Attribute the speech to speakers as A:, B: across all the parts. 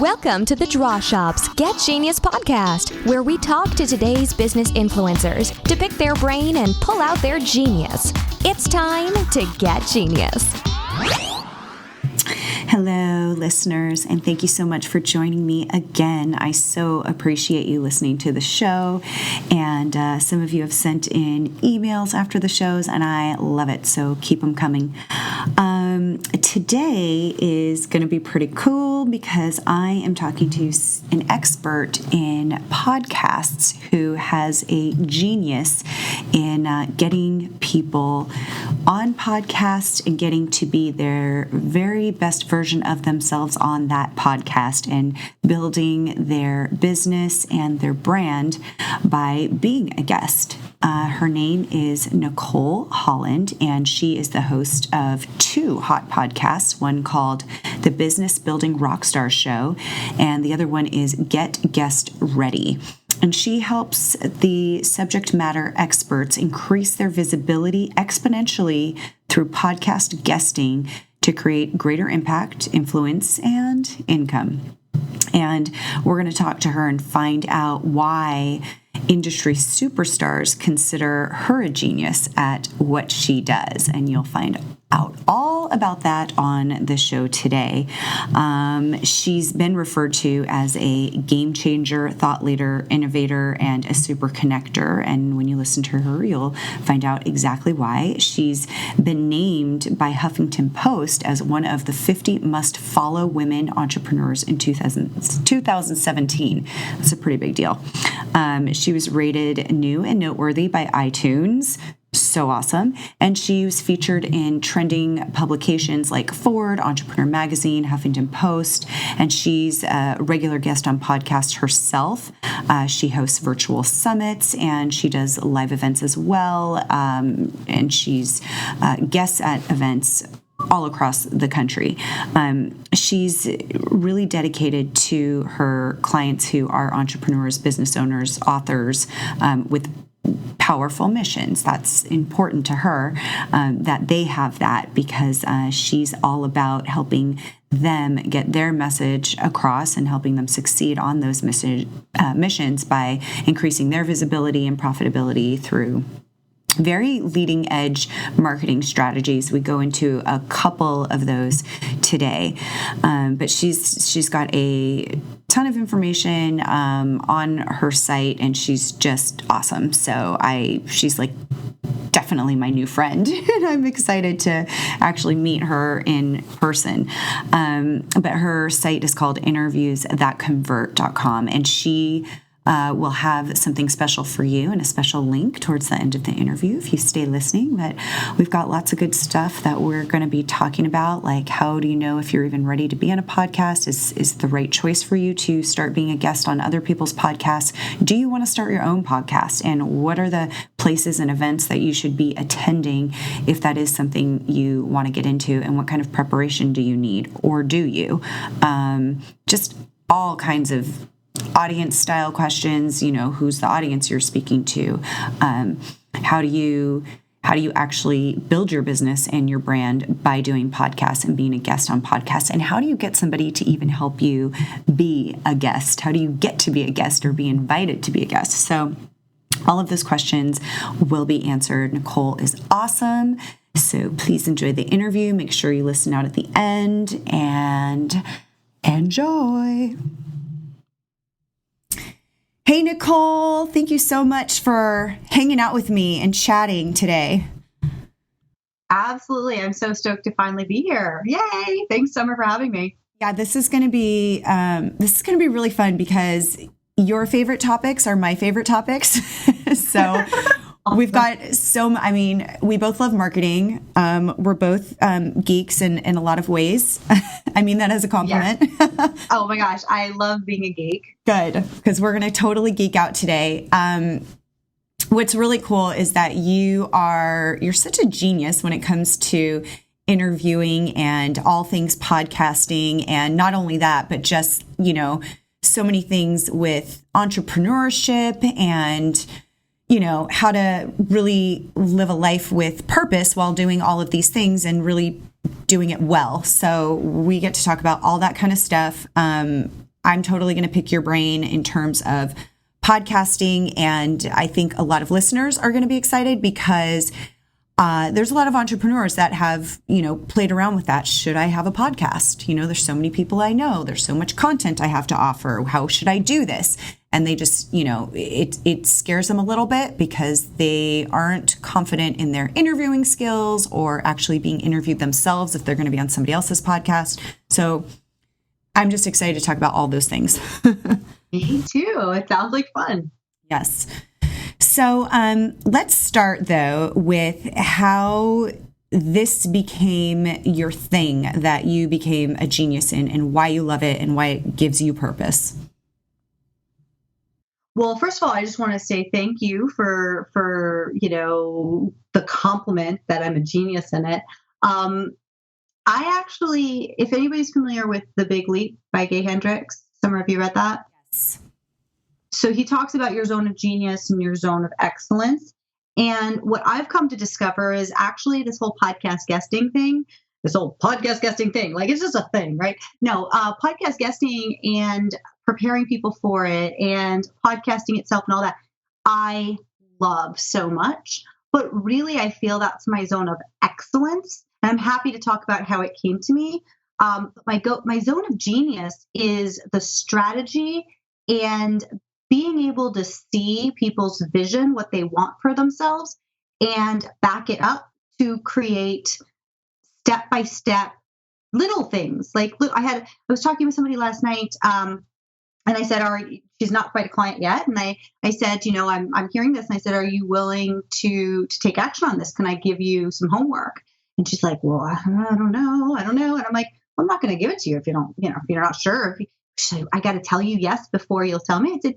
A: Welcome to the Draw Shop's Get Genius podcast, where we talk to today's business influencers to pick their brain and pull out their genius. It's time to get genius.
B: Hello, listeners, and thank you so much for joining me again. I so appreciate you listening to the show, and some of you have sent in emails after the shows, and I love it, so keep them coming. Today is going to be pretty cool because I am talking to an expert in podcasts who has a genius in getting people on podcasts and getting to be their very best version of themselves on that podcast and building their business and their brand by being a guest. Her name is Nicole Holland, and she is the host of two hot podcasts, one called The Business Building Rockstar Show, and the other one is Get Guest Ready. And she helps the subject matter experts increase their visibility exponentially through podcast guesting to create greater impact, influence, and income. And we're going to talk to her and find out why industry superstars consider her a genius at what she does. And you'll find out all about that on the show today. She's been referred to as a game changer, thought leader, innovator, and a super connector. And when you listen to her, you'll find out exactly why. She's been named by Huffington Post as one of the 50 must-follow women entrepreneurs in 2017. That's a pretty big deal. She was rated new and noteworthy by iTunes. So awesome. And she was featured in trending publications like Ford, Entrepreneur Magazine, Huffington Post, and she's a regular guest on podcasts herself. She hosts virtual summits, and she does live events as well, and she's guests at events all across the country. She's really dedicated to her clients who are entrepreneurs, business owners, authors, with powerful missions. That's important to her, that they have that, because she's all about helping them get their message across and helping them succeed on those missions by increasing their visibility and profitability through very leading edge marketing strategies. We go into a couple of those today, but she's got a ton of information on her site, and she's just awesome. So she's like definitely my new friend, and I'm excited to actually meet her in person. But her site is called interviewsthatconvert.com, and she we'll have something special for you and a special link towards the end of the interview if you stay listening. But we've got lots of good stuff that we're going to be talking about, like how do you know if you're even ready to be on a podcast? Is the right choice for you to start being a guest on other people's podcasts? Do you want to start your own podcast? And what are the places and events that you should be attending if that is something you want to get into? And what kind of preparation do you need, or do you? Just all kinds of audience style questions. Who's the audience you're speaking to? How do you actually build your business and your brand by doing podcasts and being a guest on podcasts? And how do you get somebody to even help you be a guest? How do you get to be a guest or be invited to be a guest? So all of those questions will be answered. Nicole is awesome. So please enjoy the interview. Make sure you listen out at the end and enjoy. Hey, Nicole, thank you so much for hanging out with me and chatting today.
C: Absolutely. I'm so stoked to finally be here. Yay. Thanks, Summer, for having me.
B: Yeah, this is going to be really fun because your favorite topics are my favorite topics. So awesome. We've got we both love marketing. We're both geeks in a lot of ways. I mean that as a compliment.
C: Yes. Oh my gosh, I love being a geek.
B: Good, because we're going to totally geek out today. What's really cool is that you're such a genius when it comes to interviewing and all things podcasting, and not only that, but just, so many things with entrepreneurship and how to really live a life with purpose while doing all of these things and really doing it well. So we get to talk about all that kind of stuff. I'm totally going to pick your brain in terms of podcasting. And I think a lot of listeners are going to be excited because there's a lot of entrepreneurs that have, played around with that. Should I have a podcast? There's so many people I know. There's so much content I have to offer. How should I do this? And they just, it scares them a little bit because they aren't confident in their interviewing skills or actually being interviewed themselves if they're going to be on somebody else's podcast. So I'm just excited to talk about all those things.
C: Me too. It sounds like fun.
B: Yes. So let's start, though, with how this became your thing, that you became a genius in, and why you love it and why it gives you purpose.
C: Well, first of all, I just want to say thank you for the compliment that I'm a genius in it. I actually, if anybody's familiar with The Big Leap by Gay Hendricks, some of you read that?
B: Yes.
C: So he talks about your zone of genius and your zone of excellence. And what I've come to discover is actually this whole podcast guesting thing, like it's just a thing, right? No, podcast guesting and preparing people for it and podcasting itself and all that, I love so much. But really, I feel that's my zone of excellence. And I'm happy to talk about how it came to me. My zone of genius is the strategy and being able to see people's vision, what they want for themselves, and back it up to create step-by-step little things. Like I was talking with somebody last night, and I said, she's not quite a client yet. And I said, I'm hearing this. And I said, are you willing to take action on this? Can I give you some homework? And she's like, well, I don't know. And I'm like, well, I'm not going to give it to you if you don't, if you're not sure. I got to tell you yes before you'll tell me. I said,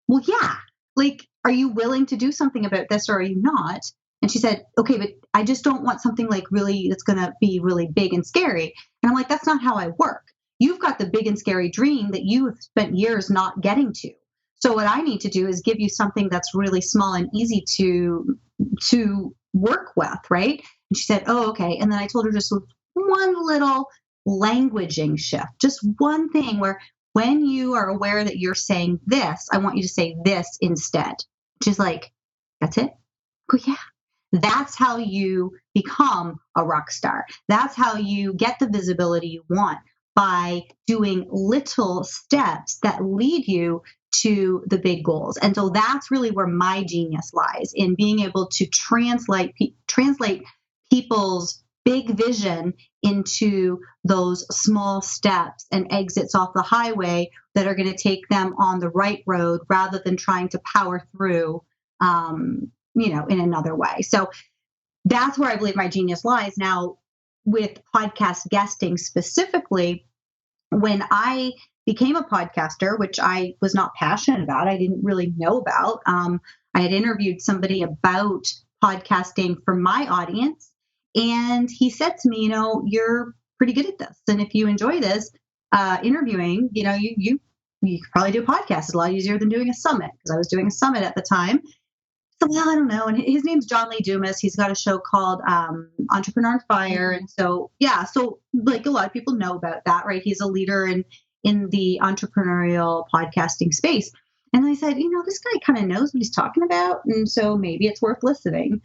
C: well, yeah. Like, are you willing to do something about this or are you not? And she said, okay, but I just don't want something like really, that's going to be really big and scary. And I'm like, that's not how I work. You've got the big and scary dream that you have spent years not getting to. So what I need to do is give you something that's really small and easy to work with, right? And she said, oh, okay. And then I told her just one little languaging shift, just one thing where when you are aware that you're saying this, I want you to say this instead. She's like, that's it? Oh, yeah. That's how you become a rock star. That's how you get the visibility you want, by doing little steps that lead you to the big goals. And so that's really where my genius lies, in being able to translate people's big vision into those small steps and exits off the highway that are going to take them on the right road rather than trying to power through, in another way. So that's where I believe my genius lies. Now, with podcast guesting specifically, when I became a podcaster, which I was not passionate about, I didn't really know about, I had interviewed somebody about podcasting for my audience. And he said to me, you're pretty good at this. And if you enjoy this interviewing, you could probably do a podcast. It's a lot easier than doing a summit, because I was doing a summit at the time. So, well, I don't know. And his name's John Lee Dumas. He's got a show called Entrepreneur on Fire. And so, so like a lot of people know about that, right? He's a leader in the entrepreneurial podcasting space. And I said, this guy kind of knows what he's talking about. And so maybe it's worth listening.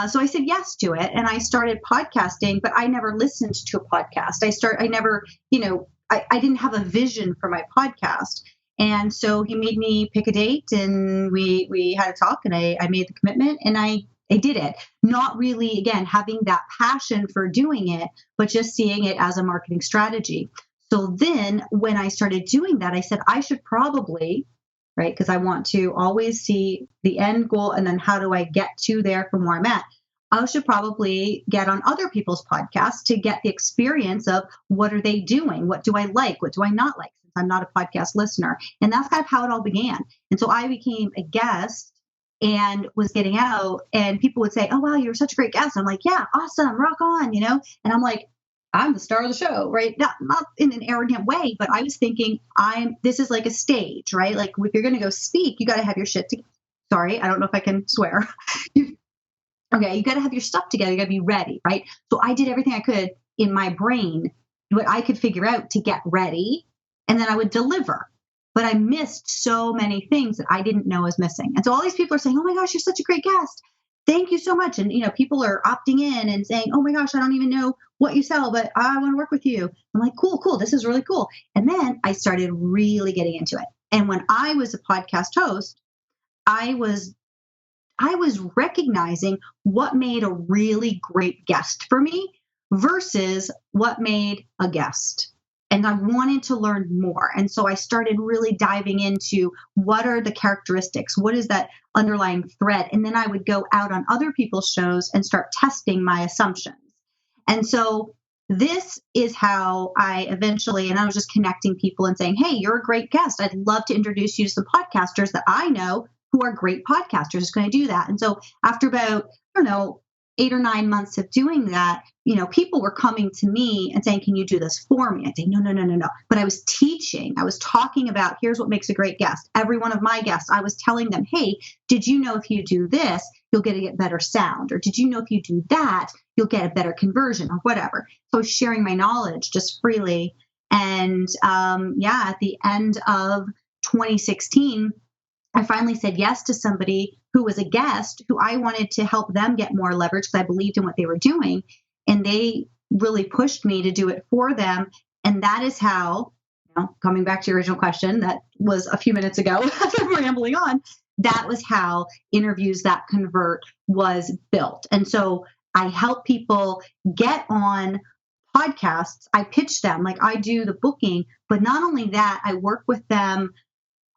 C: So I said yes to it. And I started podcasting, but I never listened to a podcast. I didn't have a vision for my podcast. And so he made me pick a date, and we had a talk, and I made the commitment, and I did it. Not really, again, having that passion for doing it, but just seeing it as a marketing strategy. So then when I started doing that, I said, I should probably, right, because I want to always see the end goal, and then how do I get to there from where I'm at? I should probably get on other people's podcasts to get the experience of what are they doing? What do I like? What do I not like? Since I'm not a podcast listener. And that's kind of how it all began. And so I became a guest and was getting out, and people would say, oh, wow, you're such a great guest. I'm like, yeah, awesome, rock on, And I'm like, I'm the star of the show, right? Not in an arrogant way, but I was thinking this is like a stage, right? Like if you're going to go speak, you got to have your shit together. Sorry, I don't know if I can swear. You got to have your stuff together. You got to be ready, right? So I did everything I could in my brain, what I could figure out to get ready, and then I would deliver. but I missed so many things that I didn't know I was missing. And so all these people are saying, oh my gosh, you're such a great guest. Thank you so much. And, people are opting in and saying, oh my gosh, I don't even know what you sell, but I want to work with you. I'm like, cool. This is really cool. And then I started really getting into it. And when I was a podcast host, I was recognizing what made a really great guest for me versus what made a guest. And I wanted to learn more. And so I started really diving into what are the characteristics? What is that underlying thread? And then I would go out on other people's shows and start testing my assumptions. And so this is how I eventually, and I was just connecting people and saying, hey, you're a great guest. I'd love to introduce you to some podcasters that I know who are great podcasters. It's going to do that. And so after about, 8 or 9 months of doing that, people were coming to me and saying, can you do this for me? I'd say, no. But I was teaching. I was talking about, here's what makes a great guest. Every one of my guests, I was telling them, hey, did you know if you do this, you'll get better sound? Or did you know if you do that, you'll get a better conversion or whatever? So I was sharing my knowledge just freely. And at the end of 2016, I finally said yes to somebody who was a guest who I wanted to help them get more leverage because I believed in what they were doing. And they really pushed me to do it for them. And that is how, coming back to your original question, that was a few minutes ago, I'm rambling on, that was how Interviews That Convert was built. And so I help people get on podcasts. I pitch them, like I do the booking, but not only that, I work with them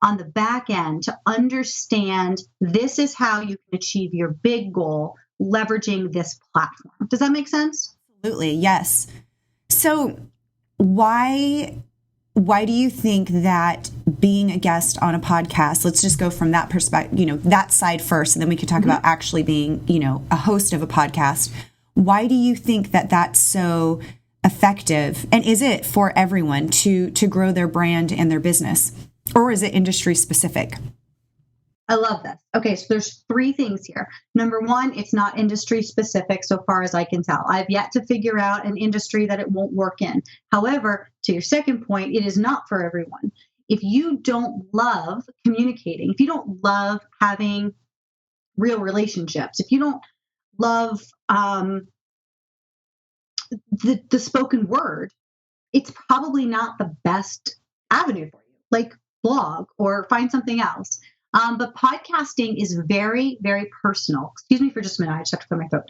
C: on the back end to understand this is how you can achieve your big goal, leveraging this platform. Does that make sense?
B: Absolutely. Yes. So why do you think that being a guest on a podcast, let's just go from that perspective, that side first, and then we could talk about actually being, a host of a podcast. Why do you think that that's so effective? And is it for everyone to grow their brand and their business? Or is it industry specific?
C: I love this. Okay, so there's 3 things here. Number 1, it's not industry specific so far as I can tell. I've yet to figure out an industry that it won't work in. However, to your second point, it is not for everyone. If you don't love communicating, if you don't love having real relationships, if you don't love the spoken word, it's probably not the best avenue for you. Like blog or find something else. But podcasting is very, very personal. Excuse me for just a minute. I just have to clear my throat.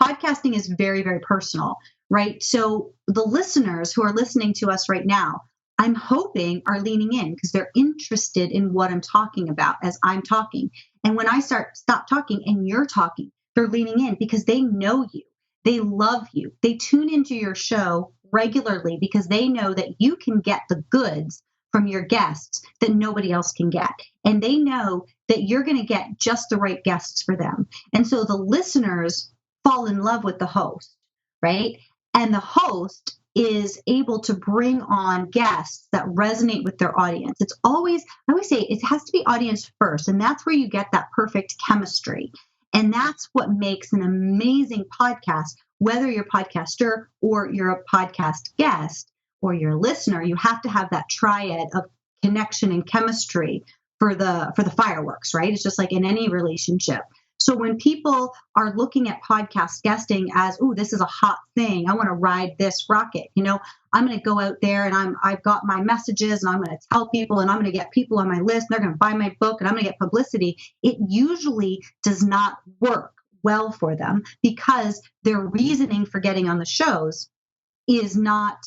C: Podcasting is very, very personal, right? So the listeners who are listening to us right now, I'm hoping are leaning in because they're interested in what I'm talking about as I'm talking. And when I stop talking and you're talking, they're leaning in because they know you. They love you. They tune into your show regularly because they know that you can get the goods from your guests that nobody else can get. And they know that you're going to get just the right guests for them. And so the listeners fall in love with the host, right? And the host is able to bring on guests that resonate with their audience. I always say it has to be audience first. And that's where you get that perfect chemistry. And that's what makes an amazing podcast, whether you're a podcaster or you're a podcast guest or you're a listener. You have to have that triad of connection and chemistry for the fireworks, right? It's just like in any relationship. So when people are looking at podcast guesting as, oh, this is a hot thing, I want to ride this rocket, I'm going to go out there and I've got my messages and I'm going to tell people and I'm going to get people on my list and they're going to buy my book and I'm going to get publicity. It usually does not work well for them because their reasoning for getting on the shows is not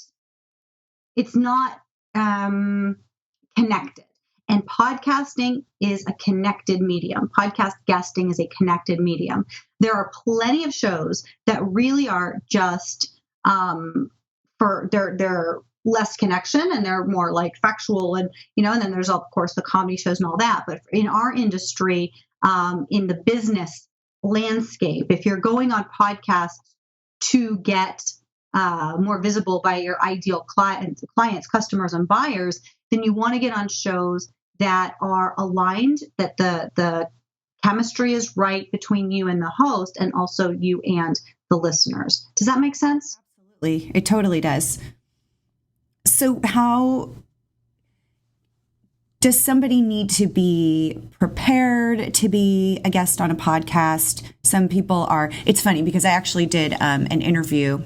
C: connected. And podcasting is a connected medium. Podcast guesting is a connected medium. There are plenty of shows that really are just for their less connection and they're more like factual and and then there's of course the comedy shows and all that. But in our industry, in the business landscape, if you're going on podcasts to get more visible by your ideal clients, customers, and buyers, then you want to get on shows that are aligned, that the chemistry is right between you and the host and also you and the listeners. Does that make sense?
B: Absolutely. It totally does. So how does somebody need to be prepared to be a guest on a podcast? Some people are. It's funny because I actually did an interview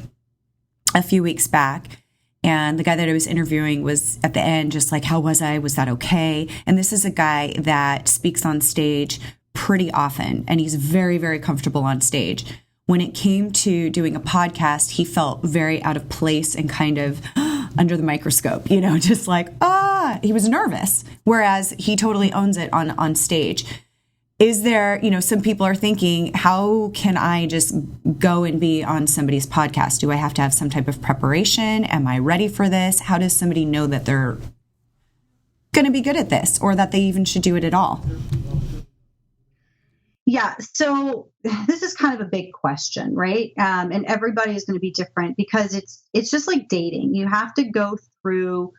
B: a few weeks back, and the guy that I was interviewing was at the end just like, how was I? Was that okay? And this is a guy that speaks on stage pretty often, and he's very, very comfortable on stage. When it came to doing a podcast, he felt very out of place and kind of under the microscope, just like, he was nervous, whereas he totally owns it on stage. Is there, some people are thinking, how can I just go and be on somebody's podcast? Do I have to have some type of preparation? Am I ready for this? How does somebody know that they're going to be good at this or that they even should do it at all?
C: Yeah, so this is kind of a big question, right? And everybody is going to be different because it's just like dating. You have to go through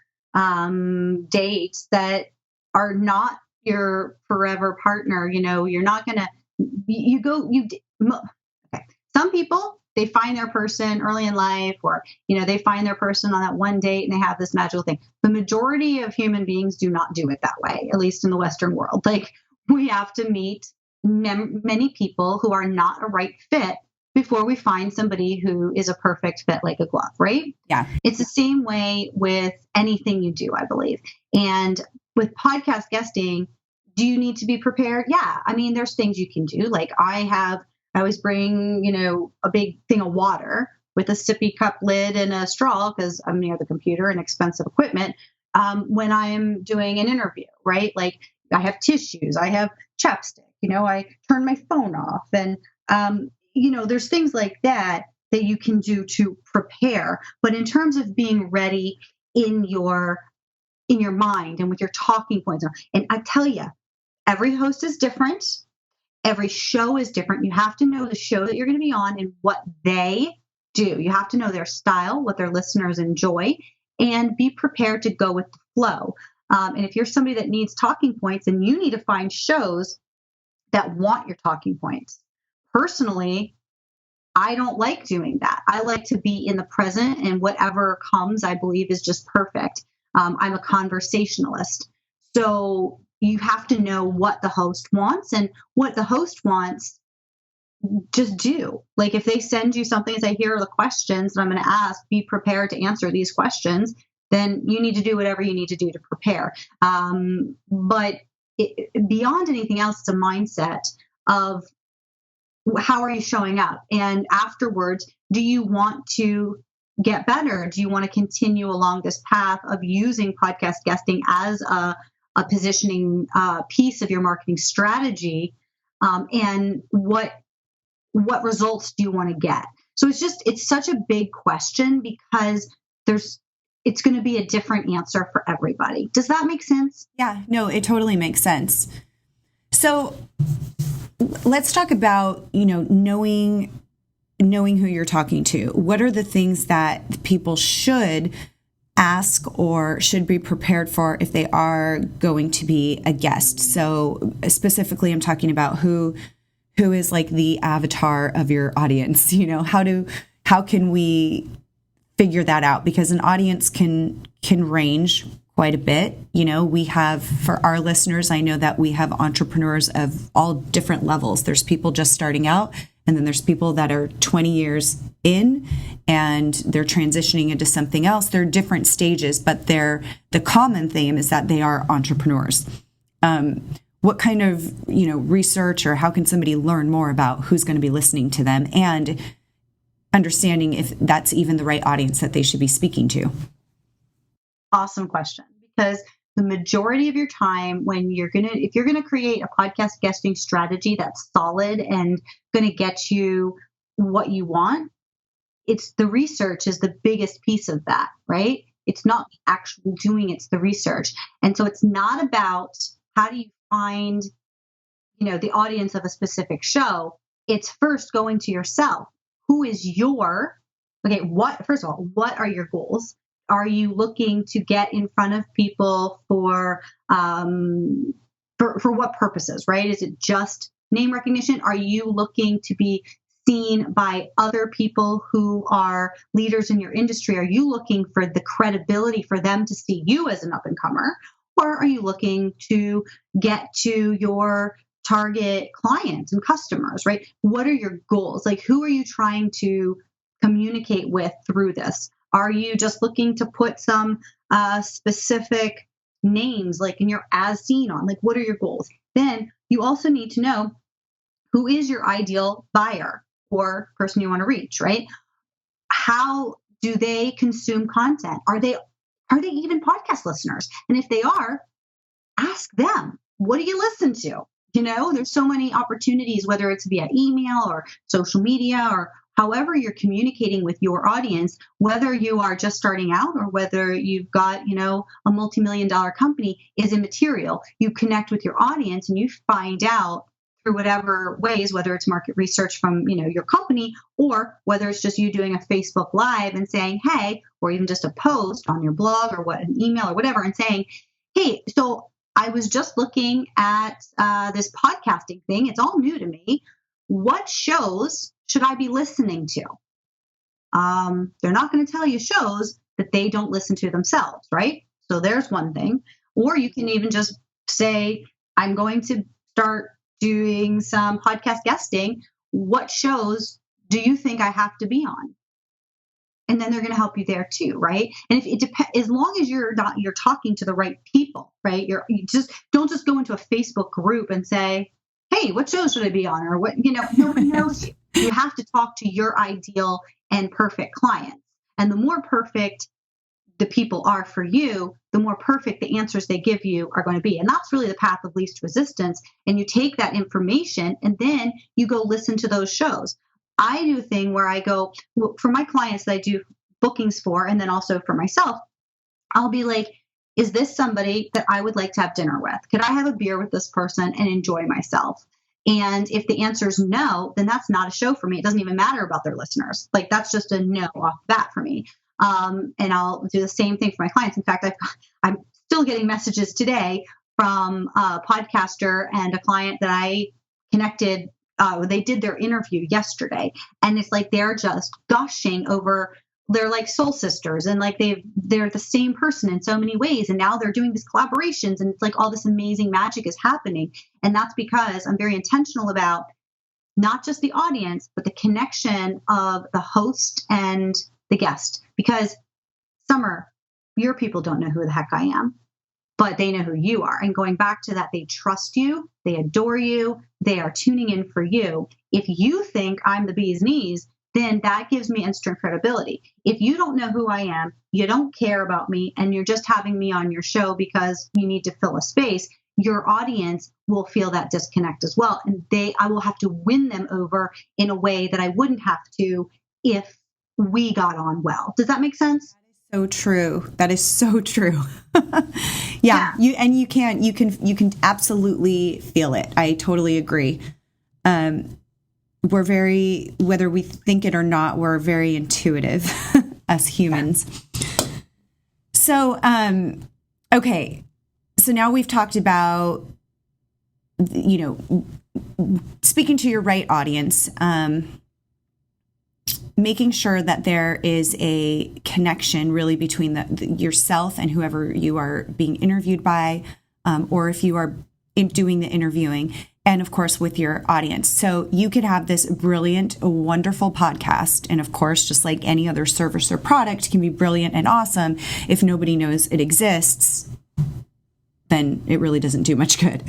C: dates that are not your forever partner. You're not going to, okay. Some people, they find their person early in life, or, they find their person on that one date and they have this magical thing. The majority of human beings do not do it that way, at least in the Western world. Like, we have to meet many people who are not a right fit before we find somebody who is a perfect fit like a glove, right?
B: Yeah.
C: It's the same way with anything you do, I believe. And with podcast guesting, do you need to be prepared? Yeah. I mean, there's things you can do. Like I always bring, a big thing of water with a sippy cup lid and a straw because I'm near the computer and expensive equipment when I am doing an interview, right? Like I have tissues, I have chapstick. I turn my phone off and, there's things like that you can do to prepare. But in terms of being ready in your mind and with your talking points, and I tell you, every host is different. Every show is different. You have to know the show that you're going to be on and what they do. You have to know their style, what their listeners enjoy, and be prepared to go with the flow. And if you're somebody that needs talking points, then you need to find shows that want your talking points. Personally, I don't like doing that. I like to be in the present, and whatever comes, I believe, is just perfect. I'm a conversationalist. So you have to know what the host wants, and what the host wants, just do. Like if they send you something and say, here are the questions that I'm going to ask, be prepared to answer these questions, then you need to do whatever you need to do to prepare. But beyond anything else, it's a mindset of how are you showing up? And afterwards, do you want to get better? Do you want to continue along this path of using podcast guesting as a positioning piece of your marketing strategy? And what results do you want to get? So it's such a big question because it's going to be a different answer for everybody. Does that make sense?
B: Yeah, no, it totally makes sense. So let's talk about, knowing who you're talking to. What are the things that people should ask or should be prepared for if they are going to be a guest? So specifically, I'm talking about who is like the avatar of your audience. How can we figure that out? Because an audience can range quite a bit. We have, for our listeners, I know that we have entrepreneurs of all different levels. There's people just starting out, and then there's people that are 20 years in and they're transitioning into something else. They're different stages, but the common theme is that they are entrepreneurs. What kind of, research, or how can somebody learn more about who's going to be listening to them and understanding if that's even the right audience that they should be speaking to?
C: Awesome question. Because the majority of your time if you're going to create a podcast guesting strategy that's solid and going to get you what you want, it's the research is the biggest piece of that, right? It's not actually doing, it's the research. And so it's not about how do you find, the audience of a specific show. It's first going to yourself. Who is first of all, what are your goals? Are you looking to get in front of people for what purposes, right? Is it just name recognition? Are you looking to be seen by other people who are leaders in your industry? Are you looking for the credibility for them to see you as an up-and-comer? Or are you looking to get to your target clients and customers, right? What are your goals? Like, who are you trying to communicate with through this? Are you just looking to put some specific names like in your as seen on? Like, what are your goals? Then you also need to know who is your ideal buyer or person you want to reach, right? How do they consume content? Are they even podcast listeners? And if they are, ask them, what do you listen to? There's so many opportunities, whether it's via email or social media or however you're communicating with your audience, whether you are just starting out or whether you've got, a multi-million-dollar company, is immaterial. You connect with your audience and you find out through whatever ways, whether it's market research from, your company, or whether it's just you doing a Facebook Live and saying, hey, or even just a post on your blog or an email or whatever, and saying, hey, so I was just looking at this podcasting thing. It's all new to me. What shows should I be listening to? They're not going to tell you shows that they don't listen to themselves, right? So there's one thing. Or you can even just say, I'm going to start doing some podcast guesting. What shows do you think I have to be on? And then they're going to help you there too, right? And if it depends, as long as you're talking to the right people, right? You just don't just go into a Facebook group and say, hey, what show should I be on? Or what, no one knows you. You have to talk to your ideal and perfect clients. And the more perfect the people are for you, the more perfect the answers they give you are going to be. And that's really the path of least resistance. And you take that information and then you go listen to those shows. I do a thing where I go, for my clients that I do bookings for, and then also for myself, I'll be like, is this somebody that I would like to have dinner with? Could I have a beer with this person and enjoy myself? And if the answer is no, then that's not a show for me. It doesn't even matter about their listeners. Like, that's just a no off the bat for me. And I'll do the same thing for my clients. In fact, I'm still getting messages today from a podcaster and a client that I connected. They did their interview yesterday, and it's like they're just gushing over. They're like soul sisters, and like they're the same person in so many ways. And now they're doing these collaborations, and it's like all this amazing magic is happening. And that's because I'm very intentional about not just the audience, but the connection of the host and the guest. Because Summer, your people don't know who the heck I am, but they know who you are. And going back to that, they trust you, they adore you, they are tuning in for you. If you think I'm the bee's knees, then that gives me instant credibility. If you don't know who I am, you don't care about me, and you're just having me on your show because you need to fill a space, your audience will feel that disconnect as well. And I will have to win them over in a way that I wouldn't have to if we got on well. Does that make sense?
B: So true. That is so true. Yeah. You can absolutely feel it. I totally agree. We're very, whether we think it or not, we're very intuitive as humans. So, okay. So now we've talked about, speaking to your right audience, making sure that there is a connection really between yourself and whoever you are being interviewed by, or if you are doing the interviewing, and of course with your audience. So you could have this brilliant, wonderful podcast. And of course, just like any other service or product can be brilliant and awesome. If nobody knows it exists, then it really doesn't do much good.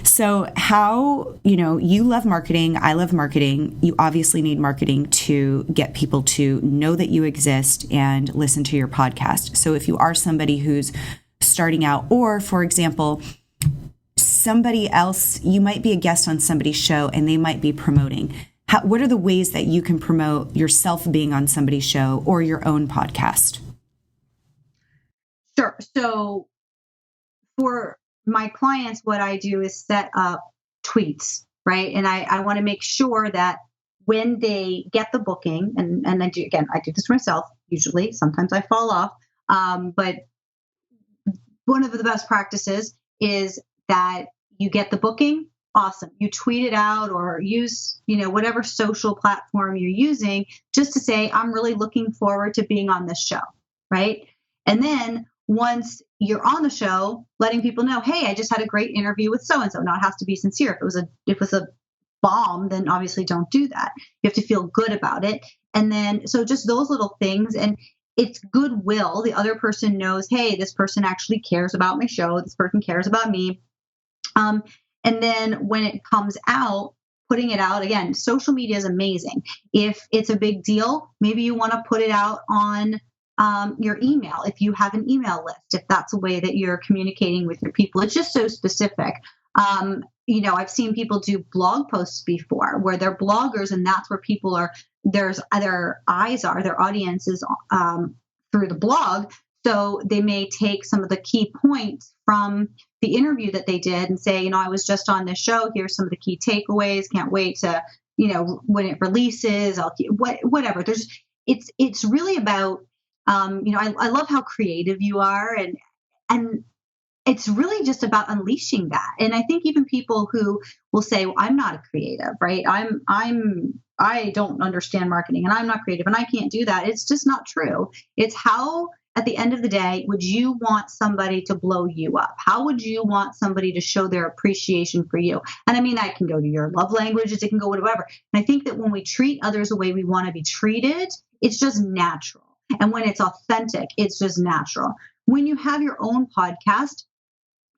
B: So how, you love marketing, I love marketing. You obviously need marketing to get people to know that you exist and listen to your podcast. So if you are somebody who's starting out, or for example, somebody else, you might be a guest on somebody's show and they might be promoting. What are the ways that you can promote yourself being on somebody's show or your own podcast?
C: Sure. So for my clients, what I do is set up tweets, right? And I want to make sure that when they get the booking, and I do this myself, usually, sometimes I fall off. But one of the best practices is that you get the booking, awesome. You tweet it out or use, whatever social platform you're using just to say, I'm really looking forward to being on this show, right? And then once you're on the show, letting people know, hey, I just had a great interview with so-and-so. Now it has to be sincere. If it was a bomb, then obviously don't do that. You have to feel good about it. And then, so just those little things, and it's goodwill. The other person knows, hey, this person actually cares about my show. This person cares about me. And then when it comes out, putting it out again, social media is amazing. If it's a big deal, maybe you want to put it out on your email. If you have an email list, if that's a way that you're communicating with your people, it's just so specific. I've seen people do blog posts before where they're bloggers, and that's where people are, their eyes are, their audience is through the blog. So they may take some of the key points from the interview that they did and say, I was just on this show. Here's some of the key takeaways. Can't wait to, when it releases, whatever. It's really about, I love how creative you are, and it's really just about unleashing that. And I think even people who will say, well, I'm not a creative, right? I don't understand marketing and I'm not creative and I can't do that. It's just not true. It's how, at the end of the day, would you want somebody to blow you up? How would you want somebody to show their appreciation for you? And I mean, that can go to your love languages. It can go whatever. And I think that when we treat others the way we want to be treated, it's just natural. And when it's authentic, it's just natural. When you have your own podcast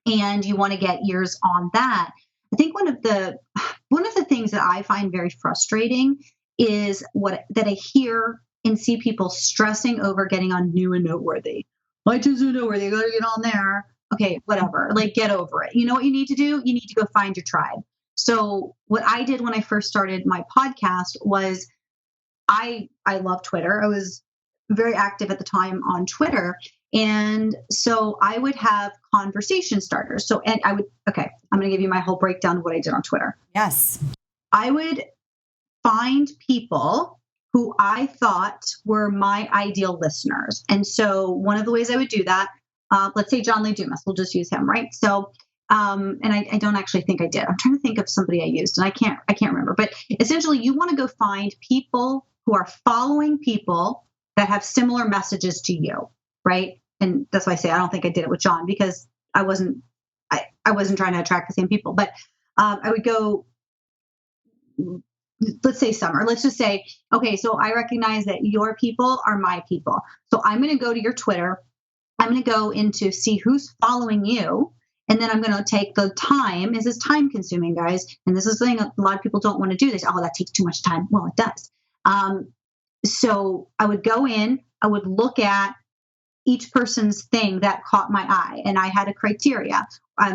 C: and you want to get ears on that, I think one of the things that I find very frustrating is that I hear and see people stressing over getting on New and Noteworthy. iTunes and Noteworthy, you got to get on there. Okay, whatever. Like, get over it. You know what you need to do? You need to go find your tribe. So what I did when I first started my podcast was I love Twitter. I was very active at the time on Twitter. And so I would have conversation starters. I'm going to give you my whole breakdown of what I did on Twitter.
B: Yes. I
C: would find people who I thought were my ideal listeners. And so one of the ways I would do that, let's say John Lee Dumas, we'll just use him, right? So, and I don't actually think I did. I'm trying to think of somebody I used and I can't remember, but essentially you want to go find people who are following people that have similar messages to you, right? And that's why I say I don't think I did it with John, because I wasn't trying to attract the same people. But I would go, let's say summer. Let's just say, okay, so I recognize that your people are my people. So I'm going to go to your Twitter. I'm going to go into see who's following you. And then I'm going to take the time. This is time consuming, guys. And this is the thing a lot of people don't want to do. They say, oh, that takes too much time. Well, it does. So I would go in, I would look at each person's thing that caught my eye. And I had a criteria.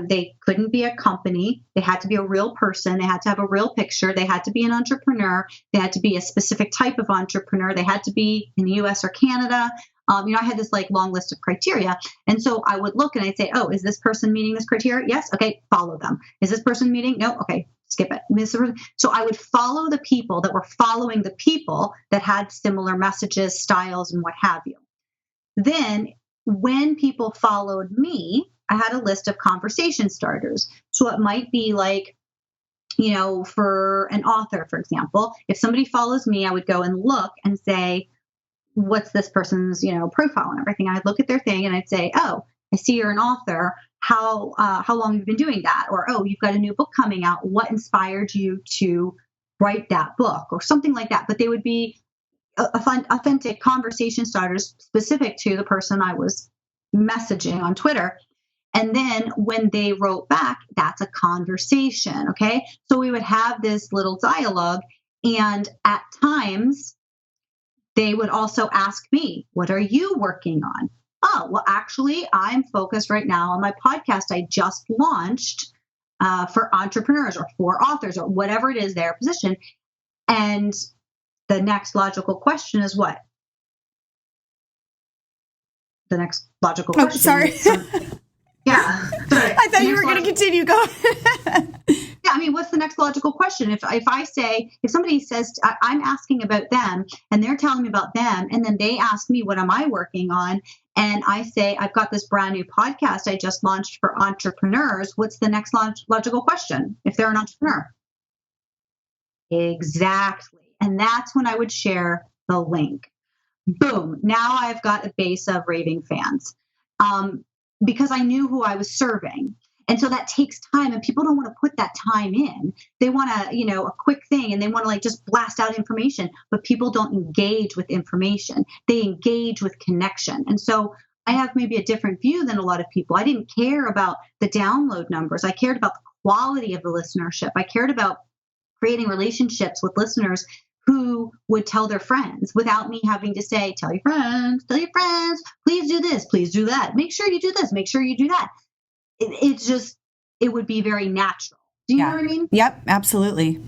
C: They couldn't be a company. They had to be a real person. They had to have a real picture. They had to be an entrepreneur. They had to be a specific type of entrepreneur. They had to be in the US or Canada. I had this long list of criteria. And so I would look and I'd say, oh, is this person meeting this criteria? Yes. Okay. Follow them. Is this person meeting? No. Okay. Skip it. So I would follow the people that were following the people that had similar messages, styles, and what have you. Then when people followed me, I had a list of conversation starters. So it might be for an author, for example, if somebody follows me, I would go and look and say, what's this person's, profile and everything. I'd look at their thing and I'd say, oh, I see you're an author. How long have you been doing that? Or, oh, you've got a new book coming out. What inspired you to write that book or something like that? But they would be authentic conversation starters specific to the person I was messaging on Twitter. And then when they wrote back, that's a conversation. Okay. So we would have this little dialogue. And at times they would also ask me, what are you working on? Oh, well, actually, I'm focused right now on my podcast I just launched for entrepreneurs or for authors or whatever it is their position. And the next logical question is what? The next logical question.
B: Sorry.
C: Yeah. Sorry.
B: I thought you were going to continue going.
C: Yeah. I mean, what's the next logical question? If somebody says, I'm asking about them and they're telling me about them, and then they ask me, what am I working on? And I say, I've got this brand new podcast I just launched for entrepreneurs. What's the next logical question if they're an entrepreneur? Exactly. And that's when I would share the link. Boom. Now I've got a base of raving fans. because I knew who I was serving. And so that takes time, and people don't want to put that time in. They want a quick thing, and they want to like just blast out information, but people don't engage with information. They engage with connection. And so I have maybe a different view than a lot of people. I didn't care about the download numbers. I cared about the quality of the listenership. I cared about creating relationships with listeners who would tell their friends without me having to say, tell your friends, please do this, please do that. Make sure you do this, make sure you do that. It would be very natural. Do you know what I mean?
B: Yep, absolutely.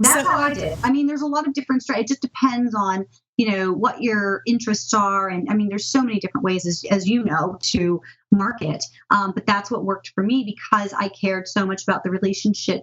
C: That's how I did. I mean, there's a lot of different strategies. It just depends on, what your interests are. And I mean, there's so many different ways, as you know, to market. But that's what worked for me because I cared so much about the relationship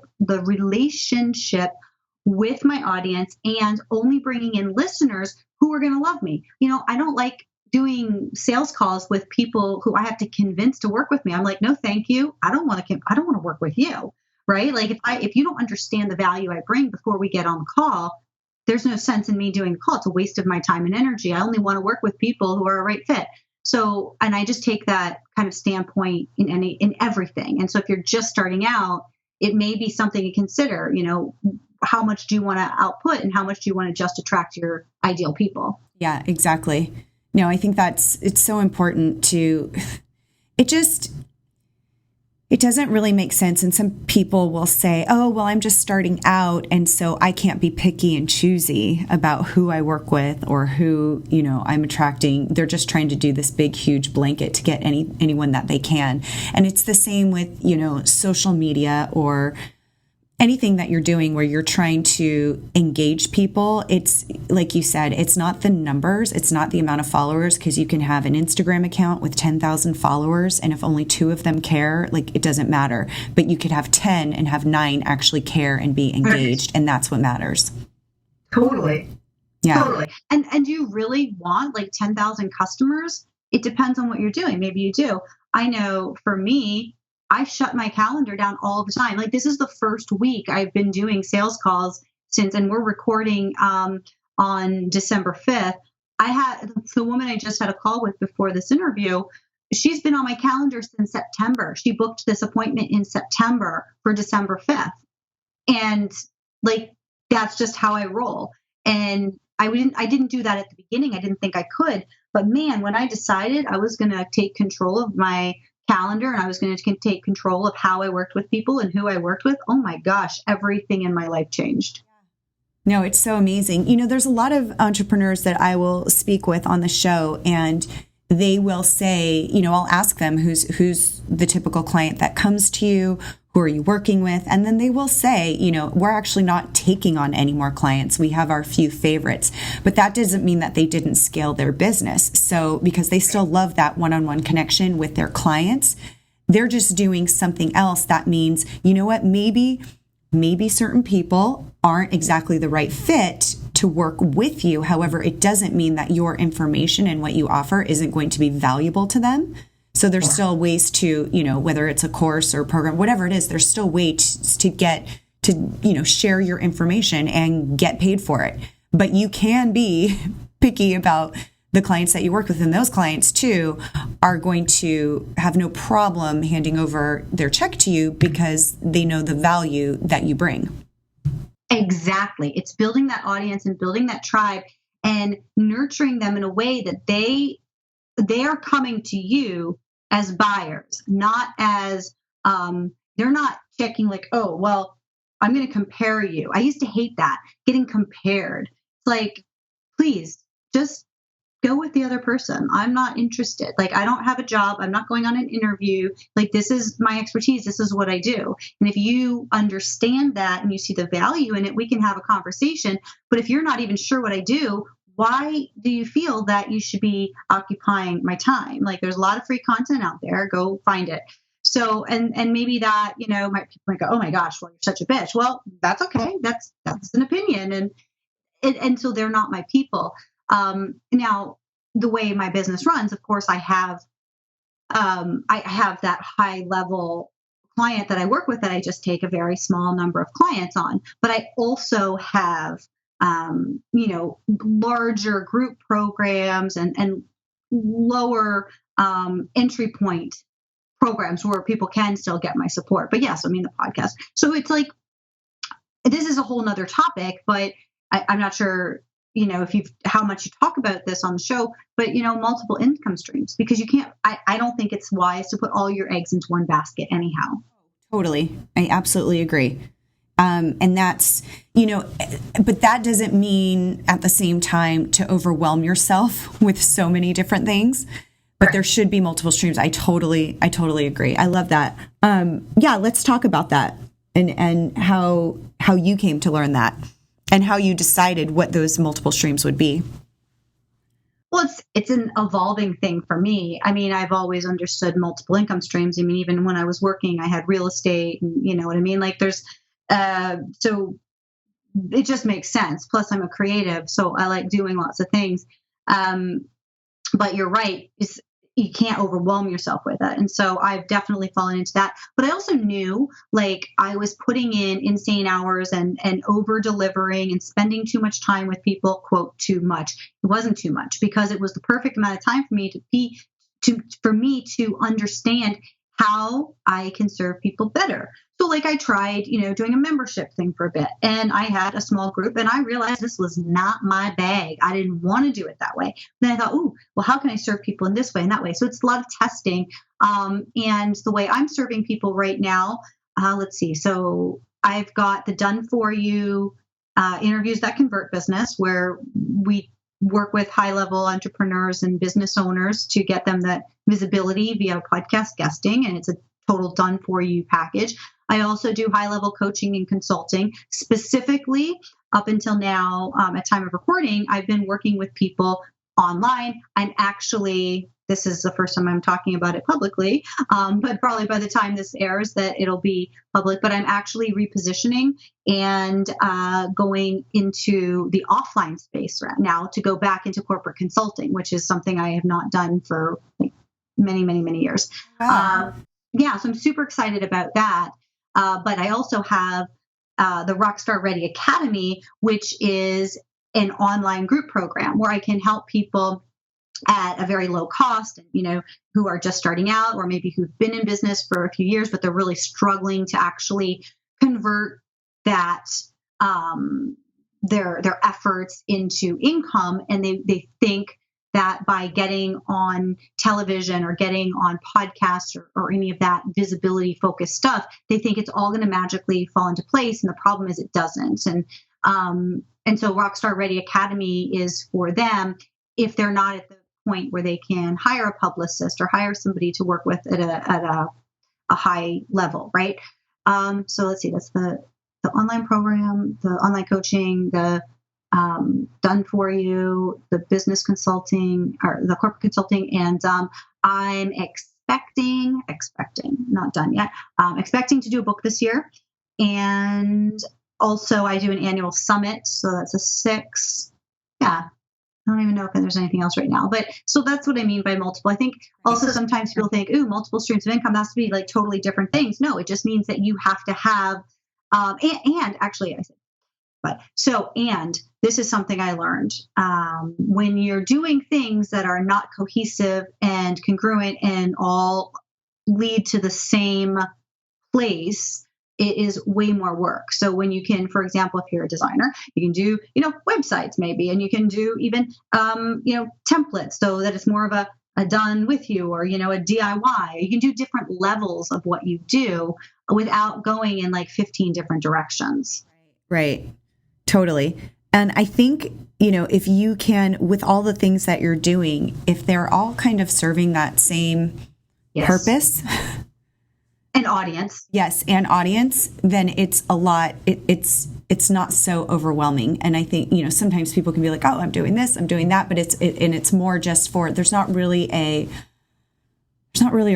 C: with my audience and only bringing in listeners who are going to love me. I don't like doing sales calls with people who I have to convince to work with me. I'm like, no, thank you. I don't want to work with you. Right? Like if you don't understand the value I bring before we get on the call, there's no sense in me doing the call. It's a waste of my time and energy. I only want to work with people who are a right fit. So, and I just take that kind of standpoint in everything. And so if you're just starting out, it may be something to consider, how much do you want to output and how much do you want to just attract your ideal people?
B: Yeah, exactly. No, I think it's so important it doesn't really make sense. And some people will say, oh, well, I'm just starting out. And so I can't be picky and choosy about who I work with or who, I'm attracting. They're just trying to do this big, huge blanket to get anyone that they can. And it's the same with, social media or anything that you're doing where you're trying to engage people. It's like you said, it's not the numbers. It's not the amount of followers, because you can have an Instagram account with 10,000 followers. And if only 2 of them care, like it doesn't matter. But you could have 10 and have 9 actually care and be engaged. And that's what matters.
C: Totally.
B: Yeah.
C: Totally. And do you really want like 10,000 customers? It depends on what you're doing. Maybe you do. I know for me, I shut my calendar down all the time. Like this is the first week I've been doing sales calls since, and we're recording on December 5th. I had the woman I just had a call with before this interview. She's been on my calendar since September. She booked this appointment in September for December 5th. And like, that's just how I roll. And I didn't do that at the beginning. I didn't think I could, but man, when I decided I was going to take control of my calendar and I was going to take control of how I worked with people and who I worked with, oh my gosh, everything in my life changed.
B: No, it's so amazing. There's a lot of entrepreneurs that I will speak with on the show, and they will say, I'll ask them who's the typical client that comes to you, who are you working with? And then they will say, we're actually not taking on any more clients. We have our few favorites, but that doesn't mean that they didn't scale their business. So because they still love that one-on-one connection with their clients, they're just doing something else. That means, what, maybe certain people aren't exactly the right fit to work with you. However, it doesn't mean that your information and what you offer isn't going to be valuable to them. So there's still ways to, whether it's a course or a program, whatever it is, there's still ways to get to, share your information and get paid for it. But you can be picky about the clients that you work with. And those clients too are going to have no problem handing over their check to you because they know the value that you bring.
C: Exactly. It's building that audience and building that tribe and nurturing them in a way that they are coming to you as buyers, not as they're not checking like, oh, well, I'm going to compare you. I used to hate that, getting compared. It's like, please just go with the other person. I'm not interested. Like, I don't have a job. I'm not going on an interview. Like, this is my expertise. This is what I do. And if you understand that and you see the value in it, we can have a conversation. But if you're not even sure what I do, why do you feel that you should be occupying my time? Like, there's a lot of free content out there. Go find it. So, and maybe that, might people might go, oh my gosh, well, you're such a bitch. Well, that's okay. That's an opinion. And so they're not my people. Now, the way my business runs, of course, I have that high level client that I work with that I just take a very small number of clients on. But I also have, larger group programs and lower entry point programs where people can still get my support. But yes, I mean, the podcast. So it's like, this is a whole nother topic, but I'm not sure, how much you talk about this on the show, but, multiple income streams, because I don't think it's wise to put all your eggs into one basket anyhow.
B: Totally. I absolutely agree. And that's, but that doesn't mean at the same time to overwhelm yourself with so many different things, but there should be multiple streams. I totally agree. I love that. Let's talk about that and how you came to learn that and how you decided what those multiple streams would be.
C: Well, it's an evolving thing for me. I mean, I've always understood multiple income streams. I mean, even when I was working, I had real estate, and you know what I mean? Like there's, so it just makes sense. Plus I'm a creative, so I like doing lots of things. But you're right. You can't overwhelm yourself with it. And so I've definitely fallen into that. But I also knew like I was putting in insane hours and over delivering and spending too much time with people, quote, too much. It wasn't too much because it was the perfect amount of time for me for me to understand how I can serve people better. So like I tried, doing a membership thing for a bit, and I had a small group, and I realized this was not my bag. I didn't want to do it that way. Then I thought, well, how can I serve people in this way and that way? So it's a lot of testing. And the way I'm serving people right now, let's see. So I've got the done for you interviews that convert business, where we work with high-level entrepreneurs and business owners to get them that visibility via podcast guesting, and it's a total done for you package. I also do high-level coaching and consulting. Specifically, up until now, at time of recording, I've been working with people online. I'm actually, this is the first time I'm talking about it publicly, but probably by the time this airs that it'll be public, but I'm actually repositioning and going into the offline space right now to go back into corporate consulting, which is something I have not done for like many, many, many years.
B: Wow.
C: So I'm super excited about that. But I also have the Rockstar Ready Academy, which is an online group program where I can help people at a very low cost, who are just starting out, or maybe who've been in business for a few years, but they're really struggling to actually convert that their efforts into income. And they think that by getting on television or getting on podcasts or any of that visibility focused stuff, they think it's all going to magically fall into place. And the problem is it doesn't. And so Rockstar Ready Academy is for them if they're not at the point where they can hire a publicist or hire somebody to work with at a high level, right? So let's see, that's the online program, the online coaching, the done for you, the business consulting or the corporate consulting. And I'm expecting, not done yet, expecting to do a book this year. And also I do an annual summit. So that's a 6. Yeah. I don't even know if there's anything else right now, but so that's what I mean by multiple. I think also sometimes people think, multiple streams of income has to be like totally different things. No, it just means that you have to have, and actually I said, and this is something I learned, when you're doing things that are not cohesive and congruent and all lead to the same place, it is way more work. So when you can, for example, if you're a designer, you can do, websites maybe, and you can do even, templates so that it's more of a done with you or, a DIY. You can do different levels of what you do without going in like 15 different directions.
B: Right. Totally. And I think, if you can, with all the things that you're doing, if they're all kind of serving that same purpose.
C: An audience.
B: Yes. And audience, then it's a lot. It's not so overwhelming. And I think, sometimes people can be like, oh, I'm doing this, I'm doing that, but it's more just for, there's not really a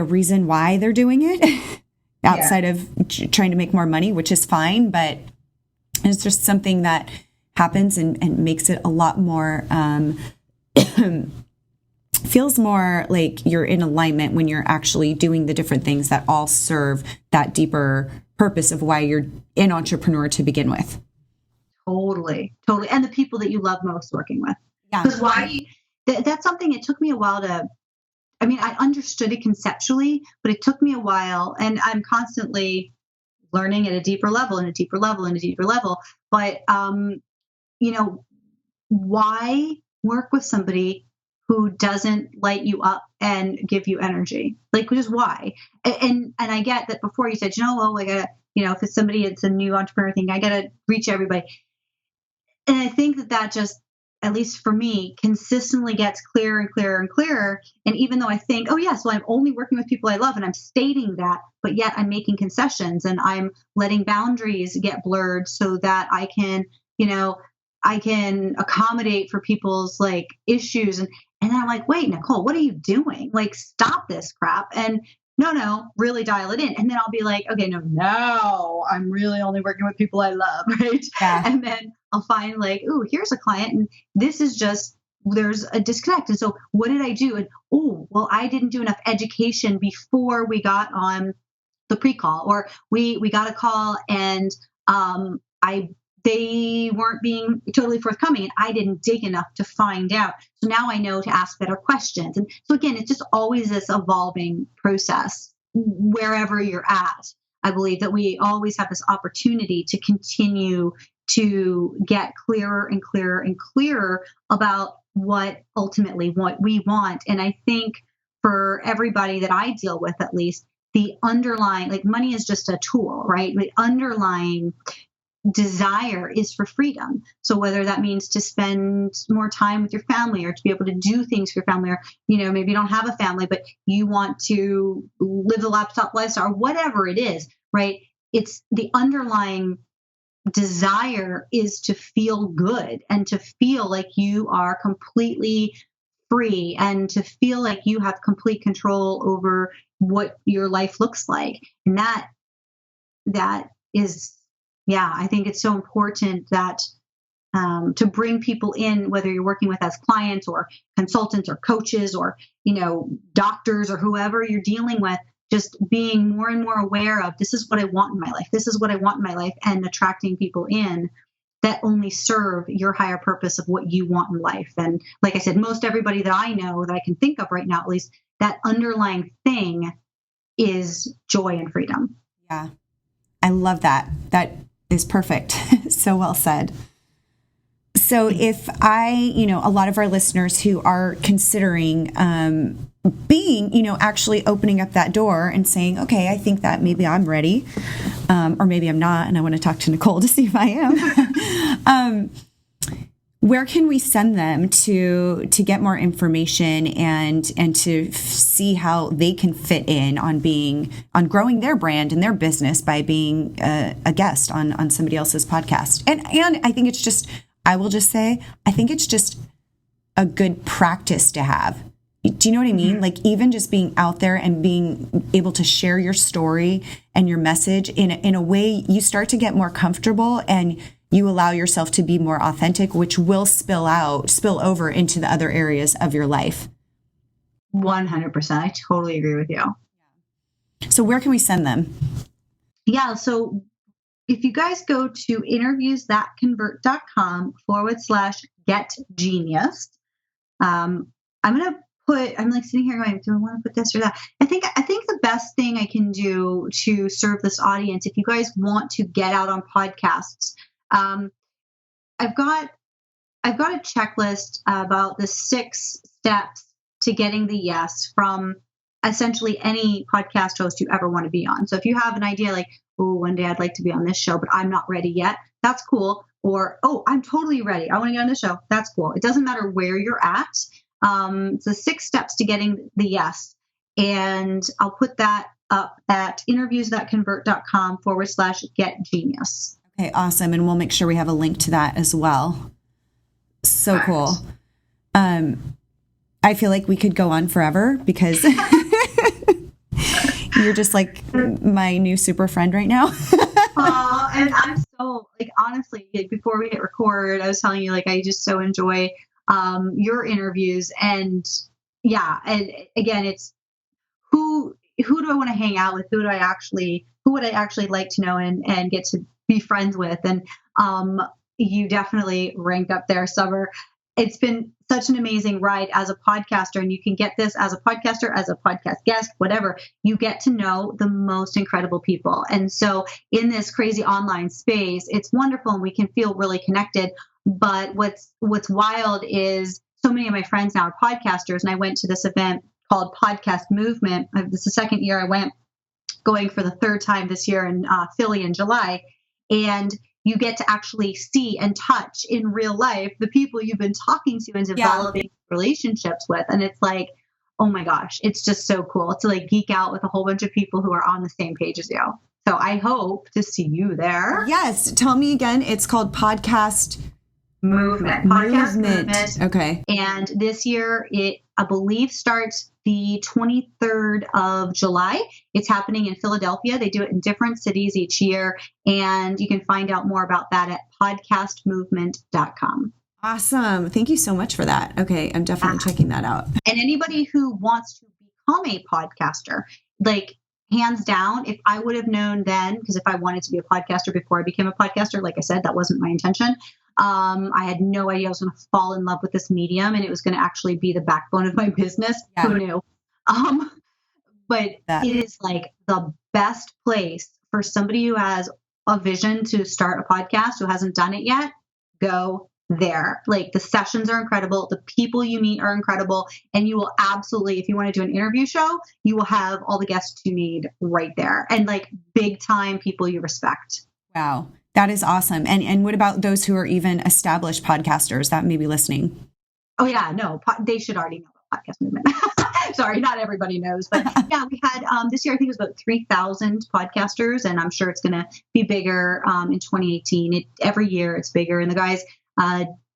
B: reason why they're doing it outside of trying to make more money, which is fine. But it's just something that happens and makes it a lot more, feels more like you're in alignment when you're actually doing the different things that all serve that deeper purpose of why you're an entrepreneur to begin with.
C: Totally. And the people that you love most working with.
B: Yeah.
C: Because that's something it took me a while I mean, I understood it conceptually, but it took me a while, and I'm constantly learning at a deeper level and a deeper level and a deeper level. But, you know, why work with somebody who doesn't light you up and give you energy? Like, just why? And I get that before you said, well, I gotta, if it's somebody, it's a new entrepreneur thing, I gotta reach everybody. And I think that just, at least for me, consistently gets clearer and clearer and clearer. And even though I think, oh yes, well, I'm only working with people I love, and I'm stating that, but yet I'm making concessions and I'm letting boundaries get blurred so that I can accommodate for people's like issues. And then I'm like, wait, Nicole, what are you doing? Like, stop this crap. And no, really dial it in. And then I'll be like, okay, no, I'm really only working with people I love. Right.
B: Yeah.
C: And then I'll find like, oh, here's a client. And this is just, there's a disconnect. And so what did I do? And, oh, well, I didn't do enough education before we got on the pre-call, or we got a call and, they weren't being totally forthcoming, and I didn't dig enough to find out. So now I know to ask better questions. And so again, it's just always this evolving process wherever you're at. I believe that we always have this opportunity to continue to get clearer and clearer and clearer about what we want. And I think for everybody that I deal with, at least, the underlying, like, money is just a tool, right? The underlying desire is for freedom. So whether that means to spend more time with your family, or to be able to do things for your family, or, maybe you don't have a family, but you want to live the laptop lifestyle, or whatever it is, right? It's the underlying desire is to feel good and to feel like you are completely free and to feel like you have complete control over what your life looks like. And that is, I think it's so important that to bring people in, whether you're working with as clients or consultants or coaches or, doctors or whoever you're dealing with, just being more and more aware of, this is what I want in my life. This is what I want in my life, and attracting people in that only serve your higher purpose of what you want in life. And like I said, most everybody that I know, that I can think of right now, at least, that underlying thing is joy and freedom.
B: Yeah. I love that. That is perfect. So well said. So if a lot of our listeners who are considering being, actually opening up that door and saying, okay, I think that maybe I'm ready, or maybe I'm not, and I want to talk to Nicole to see if I am. Where can we send them to get more information and to see how they can fit in on growing their brand and their business by being a guest on somebody else's podcast? And I think it's just, I will just say, I think it's just a good practice to have. Do you know what I mean? Mm-hmm. Like, even just being out there and being able to share your story and your message in a way, you start to get more comfortable and you allow yourself to be more authentic, which will spill over into the other areas of your life.
C: 100%. I totally agree with you.
B: So where can we send them? Yeah.
C: So if you guys go to interviewsthatconvert.com/getgenius, I'm like sitting here going, do I want to put this or that? I think the best thing I can do to serve this audience, if you guys want to get out on podcasts, I've got a checklist about the 6 steps to getting the yes from essentially any podcast host you ever want to be on. So if you have an idea like, oh, one day I'd like to be on this show, but I'm not ready yet, that's cool. Or, oh, I'm totally ready, I want to get on this show, that's cool. It doesn't matter where you're at. It's the 6 steps to getting the yes. And I'll put that up at interviewsthatconvert.com/getgenius.
B: Okay, awesome. And we'll make sure we have a link to that as well. So cool. I feel like we could go on forever because you're just like my new super friend right now.
C: And I'm so, like, honestly, before we hit record, I was telling you, like, I just so enjoy your interviews. And and again, it's who do I want to hang out with? Who would I actually like to know and get to be friends with? And you definitely rank up there, Summer. it's been such an amazing ride as a podcaster, and you can get this as a podcaster, as a podcast guest, whatever. You get to know the most incredible people. And so in this crazy online space, it's wonderful and we can feel really connected. But what's wild is so many of my friends now are podcasters, and I went to this event called Podcast Movement. This is the second year I went, going for the third time this year in Philly in July. And you get to actually see and touch in real life the people you've been talking to and developing relationships with. And it's like, oh my gosh, it's just so cool to like geek out with a whole bunch of people who are on the same page as you. So I hope to see you there.
B: Yes. Tell me again. It's called Podcast
C: Movement. Podcast Movement.
B: Okay.
C: And this year, it, I believe, starts the 23rd of July. It's happening in Philadelphia. They do it in different cities each year. And you can find out more about that at podcastmovement.com.
B: Awesome. Thank you so much for that. Okay. I'm definitely checking that out.
C: And anybody who wants to become a podcaster, like hands down, if I would have known then, because if I wanted to be a podcaster before I became a podcaster, like I said, that wasn't my intention. I had no idea I was going to fall in love with this medium and it was going to actually be the backbone of my business. Yeah. Who knew? But it is like the best place for somebody who has a vision to start a podcast, who hasn't done it yet. Go there. Like the sessions are incredible. The people you meet are incredible. And you will absolutely, if you want to do an interview show, you will have all the guests you need right there. And like big time people you respect.
B: Wow. That is awesome. And what about those who are even established podcasters that may be listening?
C: Oh yeah, no, they should already know about Podcast Movement. Sorry, not everybody knows, but yeah, we had this year I think it was about 3,000 podcasters, and I'm sure it's going to be bigger in 2018. Every year it's bigger, and the guys,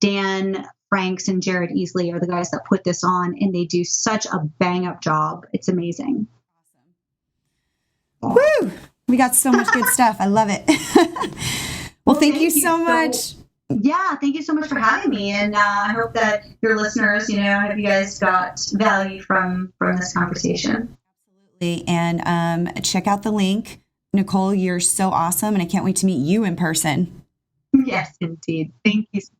C: Dan Franks and Jared Easley, are the guys that put this on, and they do such a bang up job. It's amazing.
B: Awesome. Woo! We got so much good stuff. I love it. Well, thank you so much.
C: Yeah, thank you so much for having me. And I hope that your listeners, have you guys got value from this conversation?
B: Absolutely. And check out the link. Nicole, you're so awesome. And I can't wait to meet you in person.
C: Yes, indeed. Thank you so much.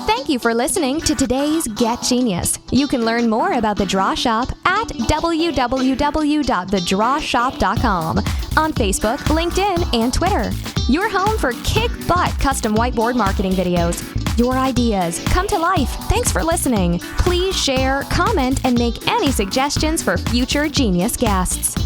A: Thank you for listening to today's Get Genius. You can learn more about The Draw Shop at www.thedrawshop.com on Facebook, LinkedIn, and Twitter. Your home for kick-butt custom whiteboard marketing videos. Your ideas come to life. Thanks for listening. Please share, comment, and make any suggestions for future genius guests.